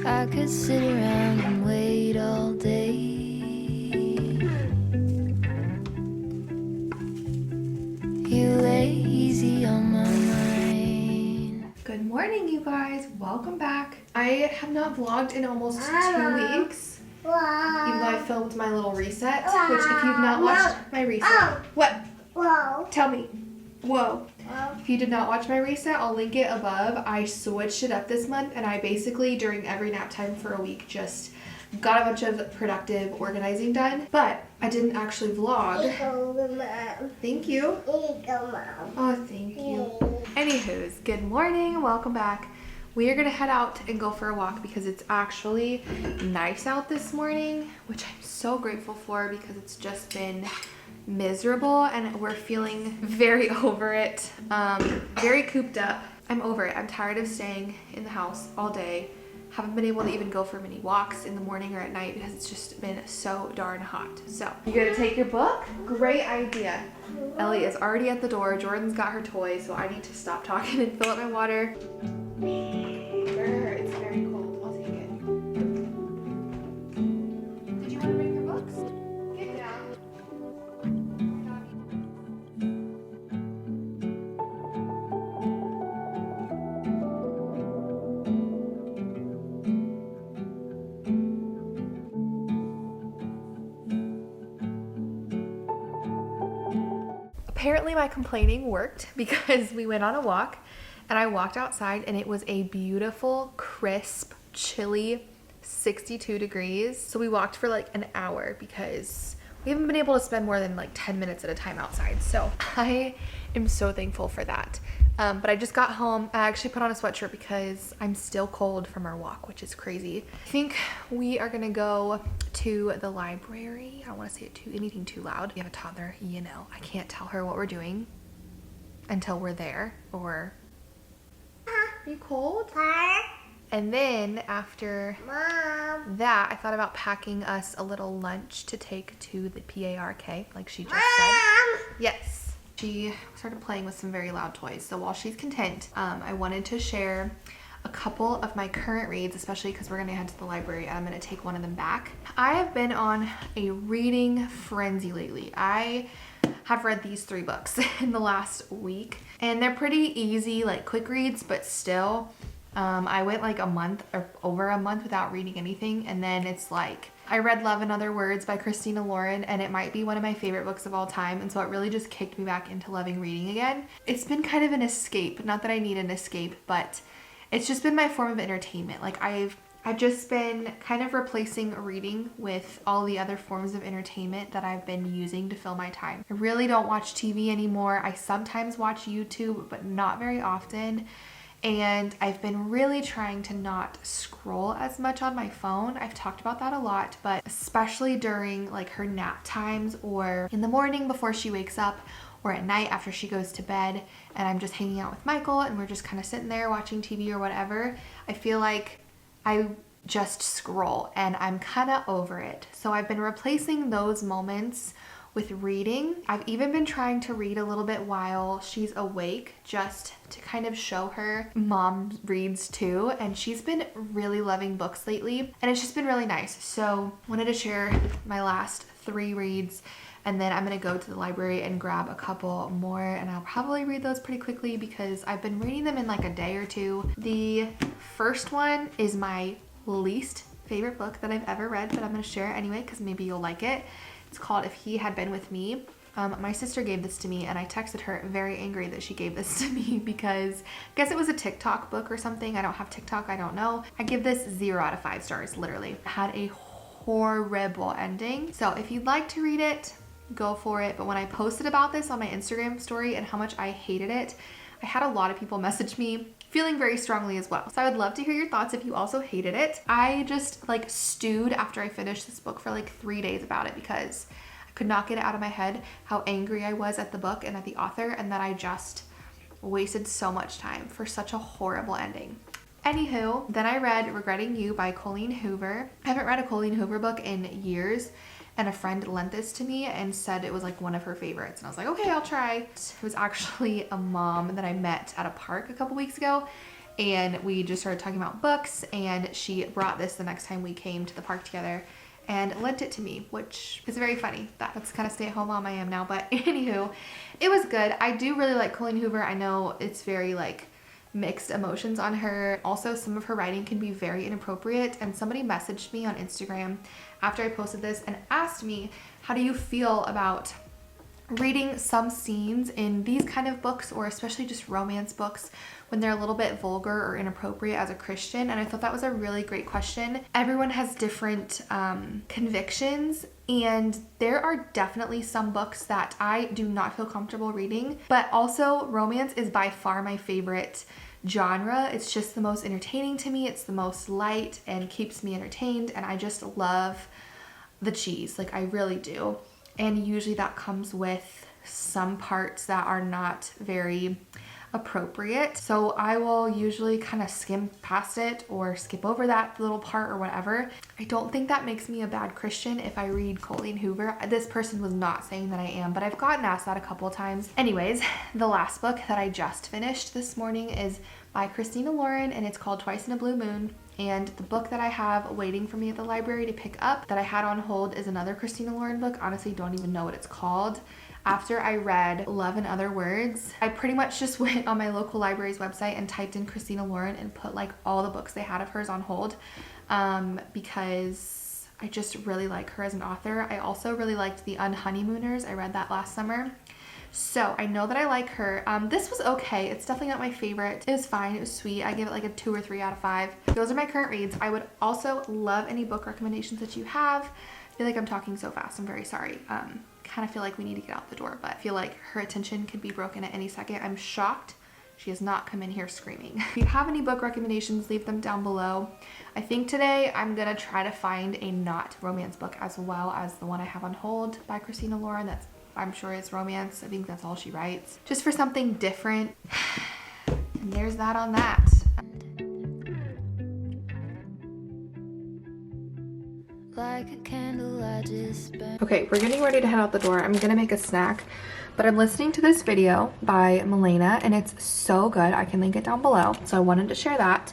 I could sit around and wait all day. You lay easy on my mind. Good morning, you guys. Welcome back. I have not vlogged in almost 2 weeks. Even though I filmed my little reset, which if you've not watched my reset, what? Whoa. Tell me. Whoa. If you did not watch my reset, I'll link it above. I switched it up this month, and I basically, during every nap time for a week, just got a bunch of productive organizing done, but I didn't actually vlog. Thank you. Oh, thank you. Anywho's, good morning. Welcome back. We are gonna head out and go for a walk because it's actually nice out this morning, which I'm so grateful for because it's just been miserable and we're feeling very over it, very cooped up. I'm over it. I'm tired of staying in the house all day. Haven't been able to even go for many walks in the morning or at night because it's just been so darn hot. So, you gonna take your book? Great idea. Ellie is already at the door. Jordan's got her toy, so I need to stop talking and fill up my water. It's very cold. I'll take it. Did you want to bring your books? Get down. Apparently my complaining worked because we went on a walk and I walked outside and it was a beautiful, crisp, chilly 62 degrees. So we walked for like an hour because we haven't been able to spend more than like 10 minutes at a time outside. So I am so thankful for that. But I just got home. I actually put on a sweatshirt because I'm still cold from our walk, which is crazy. I think we are gonna go to the library. I don't want to say anything too loud. We have a toddler, you know. I can't tell her what we're doing until we're there. Or are you cold? And then after that, I thought about packing us a little lunch to take to the PARK, like she just said. Yes. She started playing with some very loud toys. So while she's content, I wanted to share a couple of my current reads, especially because we're gonna head to the library and I'm gonna take one of them back. I have been on a reading frenzy lately. I have read these 3 books in the last week and they're pretty easy, like quick reads, but still, I went like a month or over a month without reading anything. And then it's like, I read Love and Other Words by Christina Lauren and it might be one of my favorite books of all time. And so it really just kicked me back into loving reading again. It's been kind of an escape, not that I need an escape, but it's just been my form of entertainment. Like I've just been kind of replacing reading with all the other forms of entertainment that I've been using to fill my time. I really don't watch TV anymore. I sometimes watch YouTube, but not very often. And I've been really trying to not scroll as much on my phone. I've talked about that a lot, but especially during like her nap times or in the morning before she wakes up or at night after she goes to bed and I'm just hanging out with Michael and we're just kind of sitting there watching TV or whatever, I feel like I just scroll and I'm kind of over it. So I've been replacing those moments with reading. I've even been trying to read a little bit while she's awake just to kind of show her mom reads too, and she's been really loving books lately and it's just been really nice. So wanted to share my last 3 reads and then I'm gonna go to the library and grab a couple more and I'll probably read those pretty quickly because I've been reading them in like a day or two. The first one is my least favorite book that I've ever read, but I'm gonna share it anyway because maybe you'll like it. It's called If He Had Been With Me. My sister gave this to me and I texted her very angry that she gave this to me because I guess it was a TikTok book or something. I don't have TikTok, I don't know. I give this 0 out of 5 stars, literally. It had a horrible ending. So if you'd like to read it, go for it. But when I posted about this on my Instagram story and how much I hated it, I had a lot of people message me feeling very strongly as well. So I would love to hear your thoughts if you also hated it. I just like stewed after I finished this book for like 3 days about it because I could not get it out of my head how angry I was at the book and at the author and that I just wasted so much time for such a horrible ending. Anywho, then I read Regretting You by Colleen Hoover. I haven't read a Colleen Hoover book in years and a friend lent this to me and said it was like one of her favorites and I was like, okay, I'll try. It was actually a mom that I met at a park a couple weeks ago and we just started talking about books, and she brought this the next time we came to the park together and lent it to me, which is very funny. That's kind of stay-at-home mom I am now, but anywho, it was good. I do really like Colleen Hoover. I know it's very like mixed emotions on her. Also, some of her writing can be very inappropriate, and somebody messaged me on Instagram after I posted this and asked me, how do you feel about reading some scenes in these kind of books, or especially just romance books, when they're a little bit vulgar or inappropriate as a Christian? And I thought that was a really great question. Everyone has different convictions, and there are definitely some books that I do not feel comfortable reading, but also romance is by far my favorite genre. It's just the most entertaining to me. It's the most light and keeps me entertained, and I just love the cheese. Like, I really do. And usually that comes with some parts that are not very appropriate. So I will usually kind of skim past it or skip over that little part or whatever. I don't think that makes me a bad Christian if I read Colleen Hoover. This person was not saying that I am, but I've gotten asked that a couple of times. Anyways, the last book that I just finished this morning is by Christina Lauren, and it's called Twice in a Blue Moon. And the book that I have waiting for me at the library to pick up that I had on hold is another Christina Lauren book. Honestly, don't even know what it's called. After I read Love and Other Words, I pretty much just went on my local library's website and typed in Christina Lauren and put like all the books they had of hers on hold, because I just really like her as an author. I also really liked The Unhoneymooners. I read that last summer. So I know that I like her. This was okay. It's definitely not my favorite. It was fine. It was sweet. I give it like a 2 or 3 out of 5. Those are my current reads. I would also love any book recommendations that you have. I feel like I'm talking so fast. I'm very sorry. Kind of feel like we need to get out the door, but I feel like her attention could be broken at any second. I'm shocked she has not come in here screaming. If you have any book recommendations, leave them down below. I think today I'm gonna try to find a not romance book as well as the one I have on hold by Christina Lauren. That's, I'm sure, is romance. I think that's all she writes. Just for something different. And there's that on that. Like a candle I just burn. Okay, we're getting ready to head out the door. I'm gonna make a snack, but I'm listening to this video by Milena, and it's so good. I can link it down below. So I wanted to share that.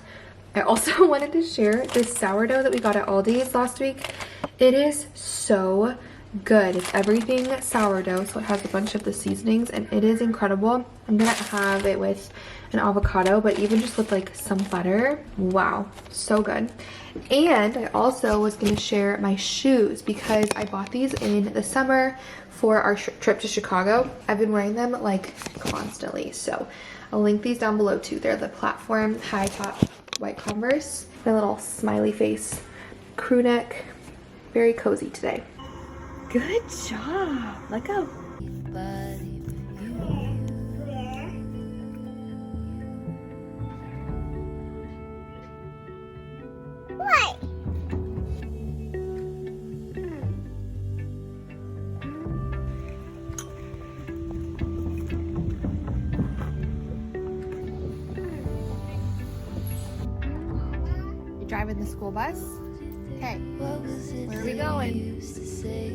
I also wanted to share this sourdough that we got at Aldi's last week. It is so good. It's everything sourdough, so it has a bunch of the seasonings, and it is incredible. I'm gonna have it with an avocado, but even just with like some butter. Wow, so good. And I also was gonna share my shoes because I bought these in the summer for our trip to Chicago. I've been wearing them like constantly, so I'll link these down below too. They're the platform high top white Converse. My little smiley face crew neck. Very cozy today. Good job. Let go. But What? You're driving the school bus? Okay. what was it Where are we they going? used to say?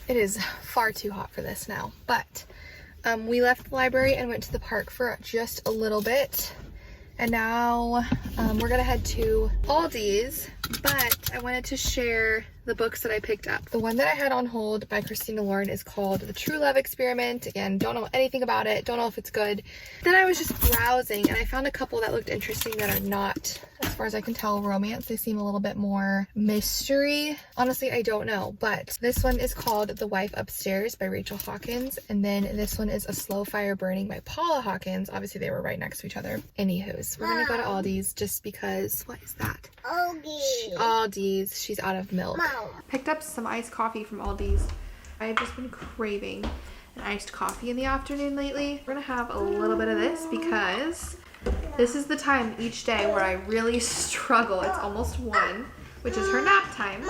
It is far too hot for this now, but we left the library and went to the park for just a little bit, and now we're gonna head to Aldi's, but I wanted to share the books that I picked up. The one that I had on hold by Christina Lauren is called The True Love Experiment. Again, don't know anything about it, don't know if it's good. Then I was just browsing and I found a couple that looked interesting that are not, as far as I can tell, romance. They seem a little bit more mystery. Honestly, I don't know, but this one is called The Wife Upstairs by Rachel Hawkins, and then this one is A Slow Fire Burning by Paula Hawkins. Obviously, they were right next to each other. Anywho's, we're gonna go to Aldi's just because. What is that? Okay. Aldi's. She's out of milk. Mom. Picked up some iced coffee from Aldi's. I've just been craving an iced coffee in the afternoon lately. We're gonna have a little bit of this because this is the time each day where I really struggle. It's almost 1, which is her nap time.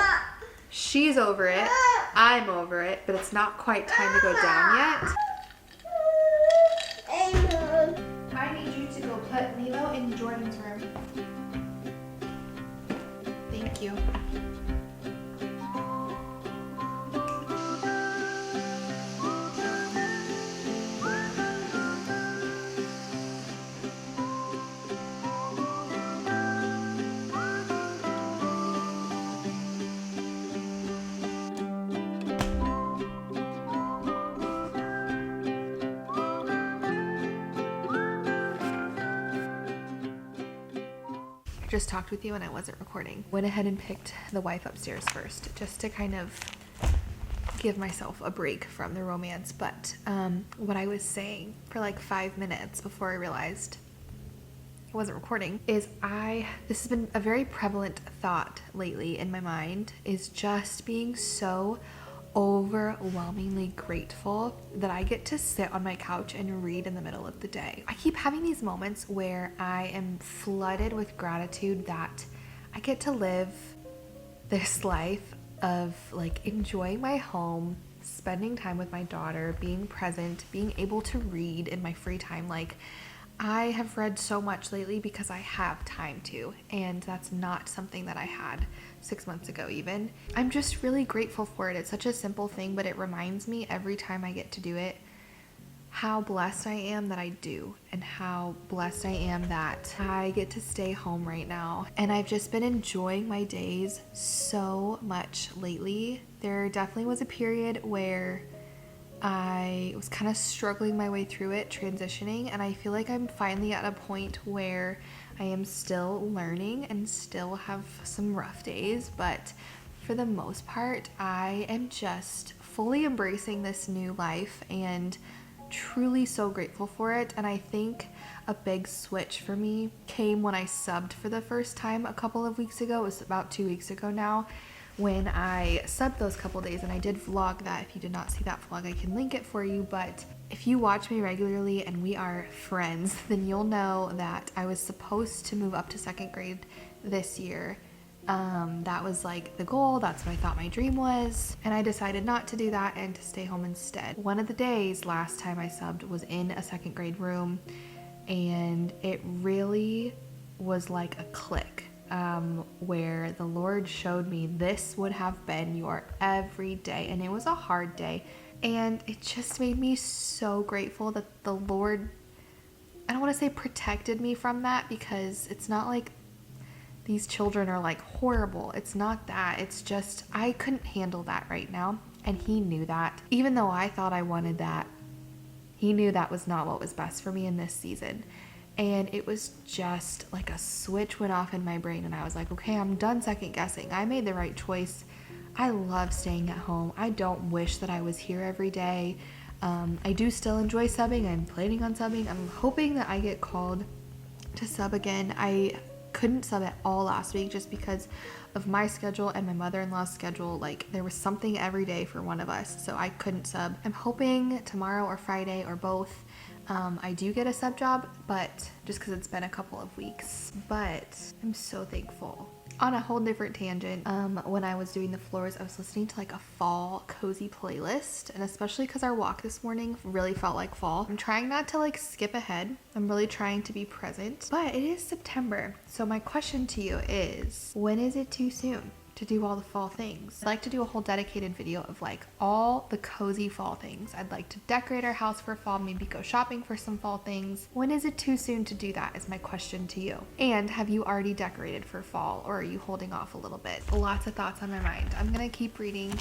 She's over it, I'm over it, but it's not quite time to go down yet. I need you to go put Milo in Jordan's room. Thank you. just talked with you and I wasn't recording. Went ahead and picked the wife upstairs first, just to kind of give myself a break from the romance. But what I was saying for like 5 minutes before I realized I wasn't recording is this has been a very prevalent thought lately in my mind, is just being so overwhelmingly grateful that I get to sit on my couch and read in the middle of the day. I keep having these moments where I am flooded with gratitude that I get to live this life of like enjoying my home, spending time with my daughter, being present, being able to read in my free time. Like, I have read so much lately because I have time to, and that's not something that I had 6 months ago even. I'm just really grateful for it. It's such a simple thing, but it reminds me every time I get to do it how blessed I am that I do, and how blessed I am that I get to stay home right now. And I've just been enjoying my days so much lately. There definitely was a period where I was kind of struggling my way through it, transitioning, and I feel like I'm finally at a point where I am still learning and still have some rough days, but for the most part, I am just fully embracing this new life and truly so grateful for it. And I think a big switch for me came when I subbed for the first time a couple of weeks ago. It was about 2 weeks ago now, when I subbed those couple days, and I did vlog that. If you did not see that vlog, I can link it for you. But if you watch me regularly and we are friends, then you'll know that I was supposed to move up to 2nd grade this year. That was like the goal. That's what I thought my dream was. And I decided not to do that and to stay home instead. One of the days last time I subbed was in a 2nd grade room, and it really was like a click. Where the Lord showed me this would have been your every day, and it was a hard day, and it just made me so grateful that the Lord, I don't want to say protected me from that, because it's not like these children are like horrible. It's not that. It's just I couldn't handle that right now, and He knew that. Even though I thought I wanted that, He knew that was not what was best for me in this season. And it was just like a switch went off in my brain, and I was like, okay, I'm done second guessing. I made the right choice. I love staying at home. I don't wish that I was here every day. I do still enjoy subbing. I'm planning on subbing. I'm hoping that I get called to sub again. I couldn't sub at all last week just because of my schedule and my mother-in-law's schedule. Like, there was something every day for one of us, so I couldn't sub. I'm hoping tomorrow or Friday or both I do get a sub job, but just because it's been a couple of weeks. But I'm so thankful. On a whole different tangent, when I was doing the floors, I was listening to like a fall cozy playlist, and especially because our walk this morning really felt like fall. I'm trying not to like skip ahead. I'm really trying to be present, but it is September. So my question to you is, when is it too soon to do all the fall things? I'd like to do a whole dedicated video of like all the cozy fall things. I'd like to decorate our house for fall, maybe go shopping for some fall things. When is it too soon to do that is my question to you. And have you already decorated for fall, or are you holding off a little bit? Lots of thoughts on my mind. I'm gonna keep reading.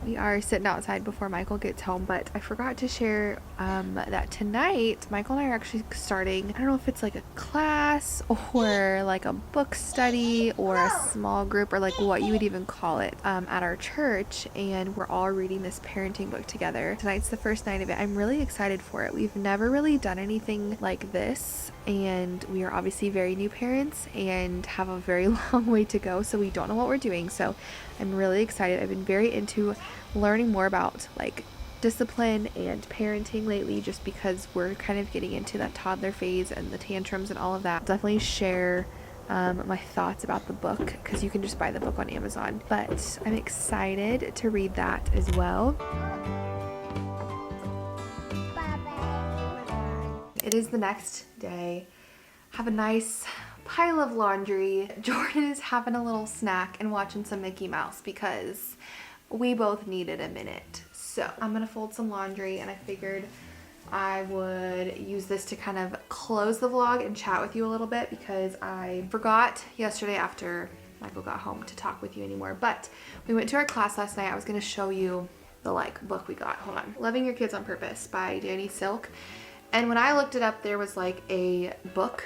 We are sitting outside before Michael gets home, but I forgot to share that tonight Michael and I are actually starting, I don't know if it's like a class or like a book study or a small group, or like what you would even call it, at our church, and we're all reading this parenting book together. Tonight's the first night of it. I'm really excited for it. We've never really done anything like this, and we are obviously very new parents and have a very long way to go, so we don't know what we're doing. So I'm really excited. I've been very into learning more about like discipline and parenting lately, just because we're kind of getting into that toddler phase and the tantrums and all of that. Definitely share my thoughts about the book, because you can just buy the book on Amazon, but I'm excited to read that as well. It is the next day. Have a nice pile of laundry. Jordan is having a little snack and watching some Mickey Mouse because we both needed a minute. So I'm gonna fold some laundry, and I figured I would use this to kind of close the vlog and chat with you a little bit, because I forgot yesterday after Michael got home to talk with you anymore. But we went to our class last night. I was gonna show you the like book we got. Hold on. Loving Your Kids on Purpose by Danny Silk. And when I looked it up, there was like a book,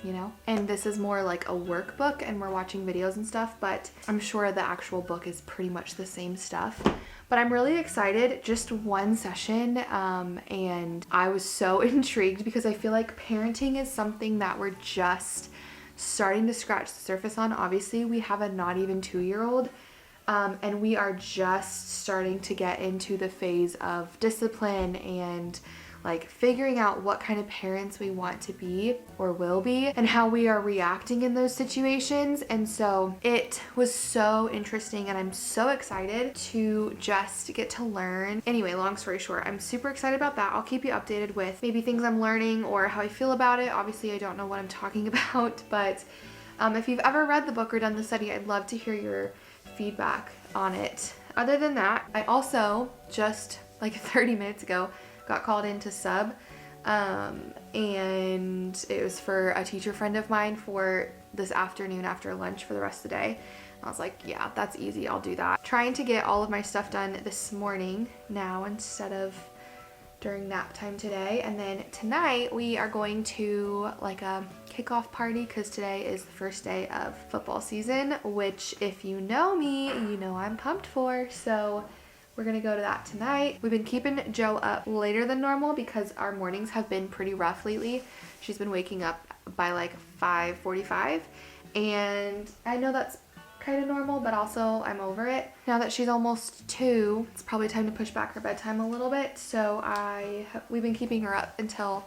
you know, and this is more like a workbook and we're watching videos and stuff, but I'm sure the actual book is pretty much the same stuff. But I'm really excited, just one session, and I was so intrigued because I feel like parenting is something that we're just starting to scratch the surface on. Obviously, we have a not even 2-year-old, and we are just starting to get into the phase of discipline and like figuring out what kind of parents we want to be or will be and how we are reacting in those situations. And so it was so interesting and I'm so excited to just get to learn. Anyway, long story short, I'm super excited about that. I'll keep you updated with maybe things I'm learning or how I feel about it. Obviously, I don't know what I'm talking about, but if you've ever read the book or done the study, I'd love to hear your feedback on it. Other than that, I also just like 30 minutes ago got called in to sub, and it was for a teacher friend of mine for this afternoon after lunch for the rest of the day. I was like, yeah, that's easy, I'll do that. Trying to get all of my stuff done this morning now instead of during nap time today. And then tonight we are going to like a kickoff party because today is the first day of football season, which if you know me, you know I'm pumped for. So we're gonna go to that tonight. We've been keeping Joe up later than normal because our mornings have been pretty rough lately. She's been waking up by like 5:45, and I know that's kind of normal, but also I'm over it. Now that she's almost 2, it's probably time to push back her bedtime a little bit. So we've been keeping her up until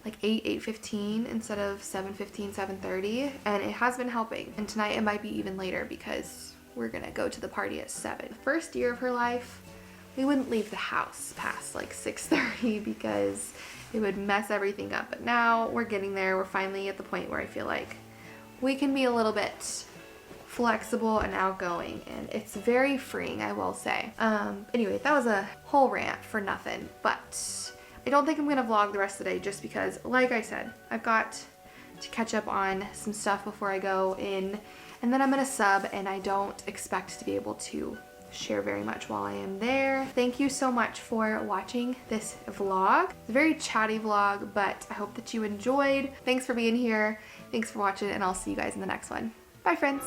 like 8:15 instead of 7:15, 7:30, and it has been helping. And tonight it might be even later because we're gonna go to the party at 7. The first year of her life, we wouldn't leave the house past like 6:30 because it would mess everything up. But now we're getting there. We're finally at the point where I feel like we can be a little bit flexible and outgoing, and it's very freeing, I will say. Anyway, that was a whole rant for nothing, but I don't think I'm gonna vlog the rest of the day just because, like I said, I've got to catch up on some stuff before I go in, and then I'm gonna sub, and I don't expect to be able to share very much while I am there. Thank you so much for watching this vlog. It's a very chatty vlog, but I hope that you enjoyed. Thanks for being here. Thanks for watching, and I'll see you guys in the next one. Bye, friends.